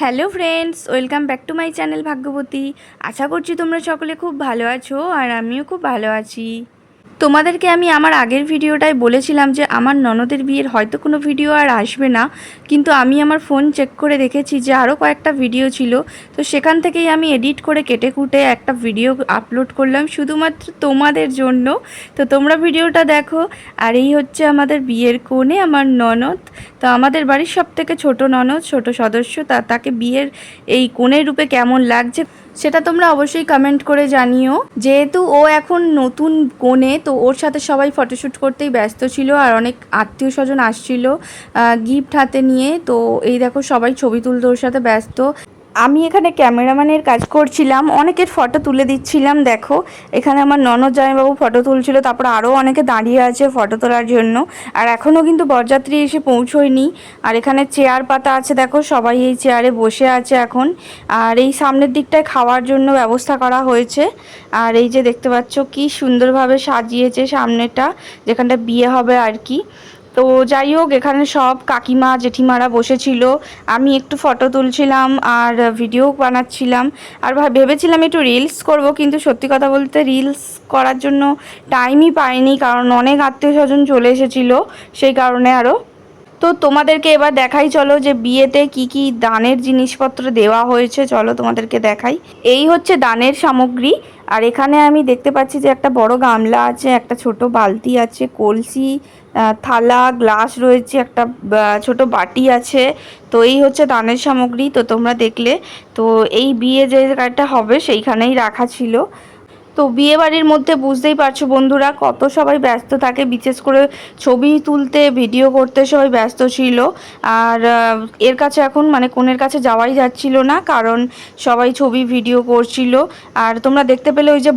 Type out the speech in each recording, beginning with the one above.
Hello friends, welcome back to my channel Bhagyabati. আশা করছি তোমরা সকলে খুব ভালো আছো আর আমিও খুব ভালো আছি। তোমাদেরকে আমি আমার আগের ভিডিওটায় বলেছিলাম যে আমার ননদের বিয়ের হয়তো কোনো ভিডিও আর আসবে না, কিন্তু আমি আমার ফোন চেক করে দেখেছি যে আরও কয়েকটা ভিডিও ছিল। তো সেখান থেকেই আমি এডিট করে কেটে কুটে একটা ভিডিও আপলোড করলাম শুধুমাত্র তোমাদের জন্য। তো তোমরা ভিডিওটা দেখো। আর এই হচ্ছে আমাদের বিয়ের কোণে আমার ননদ। তো আমাদের বাড়ির সবথেকে ছোট ননদ, ছোট সদস্য, তাকে বিয়ের এই কোণের রূপে কেমন লাগছে সেটা তোমরা অবশ্যই কমেন্ট করে জানিও। যেহেতু ও এখন নতুন কোণে, তো ওর সাথে সবাই ফটোশ্যুট করতেই ব্যস্ত ছিল আর অনেক আত্মীয় স্বজন আসছিল গিফট হাতে নিয়ে। তো এই দেখো সবাই ছবি তুলতে ওর সাথে ব্যস্ত। আমি এখানে ক্যামেরাম্যানের কাজ করছিলাম, অনেকের ফটো তুলে দিচ্ছিলাম। দেখো এখানে আমার ননদ জামাইবাবু ফটো তুলছিল, তারপর আরও অনেকে দাঁড়িয়ে আছে ফটো তোলার জন্য। আর এখনও কিন্তু বরযাত্রী এসে পৌঁছয়নি। আর এখানে চেয়ার পাতা আছে, দেখো সবাই এই চেয়ারে বসে আছে এখন। আর এই সামনের দিকটায় খাওয়ার জন্য ব্যবস্থা করা হয়েছে। আর এই যে দেখতে পাচ্ছ কি সুন্দরভাবে সাজিয়েছে সামনেটা, যেখানটা বিয়ে হবে আর কি। তো যাই হোক, এখানে সব কাকিমা জেঠিমারা বসেছিল, আমি একটু ফটো তুলছিলাম আর ভিডিও বানাচ্ছিলাম। আর ভেবেছিলাম একটু রিলস করব, কিন্তু সত্যি কথা বলতে রিলস করার জন্য টাইমই পাইনি, কারণ অনেক আত্মীয় স্বজন চলে এসেছিলো সেই কারণে আরও। তো তোমাদেরকে এবার দেখাই, চলো যে বিয়েতে কি কি দানের জিনিসপত্র দেওয়া হয়েছে, চলো তোমাদেরকে দেখাই। এই হচ্ছে দানের সামগ্রী। আর এখানে আমি দেখতে পাচ্ছি যে একটা বড় গামলা আছে, একটা ছোট বালতি আছে, কলসি, থালা, গ্লাস রয়েছে, একটা ছোট বাটি আছে। তো এই হচ্ছে দানের সামগ্রী। তো তোমরা দেখলে, তো এই বিয়ে যে জায়গাটা হবে সেইখানেই রাখা ছিল। তো বিয়েবাড়ির মধ্যে বুঝতেই পারছো বন্ধুরা কত সবাই ব্যস্ত থাকে, বিশেষ করে ছবি তুলতে ভিডিও করতে সবাই ব্যস্ত ছিল। আর এর কাছে এখন মানে কনের কাছে যাওয়াই যাচ্ছিল না, কারণ সবাই ছবি ভিডিও করছিল। আর তোমরা দেখতে পেলে ওই যে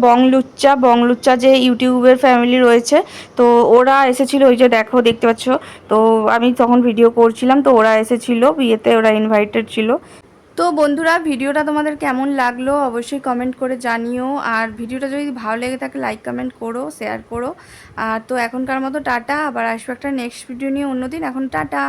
বংলুচ্চা যে ইউটিউবের ফ্যামিলি রয়েছে, তো ওরা এসেছিলো, ওই যে দেখো দেখতে পাচ্ছ। তো আমি তখন ভিডিও করছিলাম, তো ওরা এসেছিলো বিয়েতে, ওরা ইনভাইটেড ছিল। তো বন্ধুরা, ভিডিওটা তোমাদের কেমন লাগলো অবশ্যই কমেন্ট করে জানিও। আর ভিডিওটা যদি ভালো লেগে থাকে লাইক কমেন্ট করো, শেয়ার করো। আর তো এখনকার মতো টাটা, আবার আসবো একটা নেক্সট ভিডিও নিয়ে অন্যদিন। এখন টাটা।